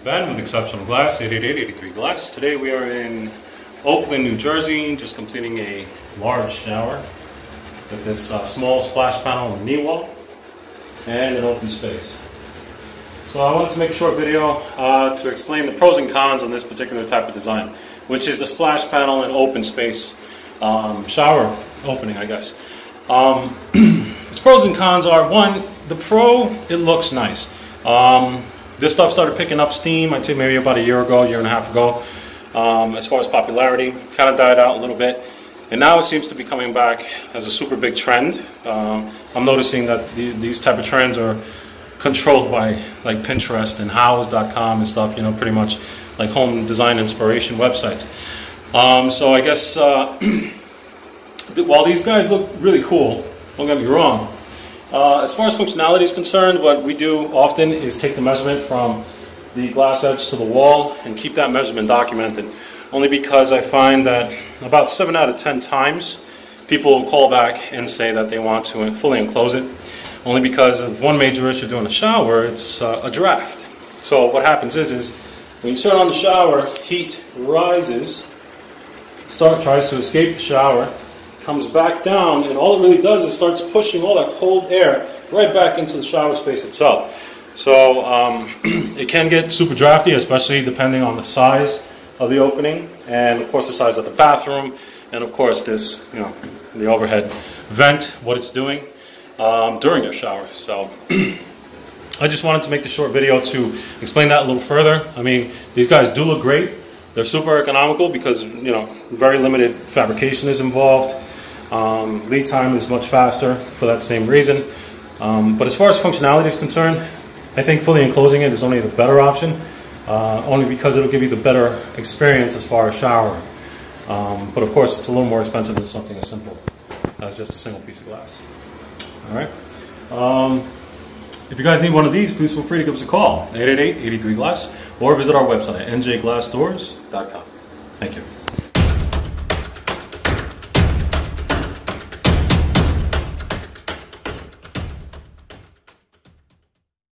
Ben with Exceptional Glass, 888-83 Glass. Today we are in Oakland, New Jersey, just completing a large shower with this small splash panel and knee wall and an open space. So I wanted to make a short video to explain the pros and cons on this particular type of design, which is the splash panel and open space shower opening, I guess. Its pros and cons are, one, the pro, it looks nice. This stuff started picking up steam, I'd say maybe about a year and a half ago. As far as popularity, kind of died out a little bit. And now it seems to be coming back as a super big trend. I'm noticing that these type of trends are controlled by like Pinterest and hows.com and stuff, you know, pretty much like home design inspiration websites. So I guess while these guys look really cool, don't get me wrong, as far as functionality is concerned, what we do often is take the measurement from the glass edge to the wall and keep that measurement documented. Only because I find that about 7 out of 10 times people will call back and say that they want to fully enclose it. Only because of one major issue doing a shower, it's a draft. So what happens is when you turn on the shower, heat rises, tries to escape the shower, comes back down, and all it really does is starts pushing all that cold air right back into the shower space itself. So it can get super drafty, especially depending on the size of the opening, and of course the size of the bathroom, and of course this, you know, the overhead vent, what it's doing during your shower. So I just wanted to make the short video to explain that a little further. I mean, these guys do look great. They're super economical because, you know, very limited fabrication is involved. Lead time is much faster for that same reason. But as far as functionality is concerned, I think fully enclosing it is only the better option, only because it'll give you the better experience as far as showering. But of course, it's a little more expensive than something as simple as just a single piece of glass. All right. If you guys need one of these, please feel free to give us a call, 888-83 Glass, or visit our website, njglassdoors.com. Thank you.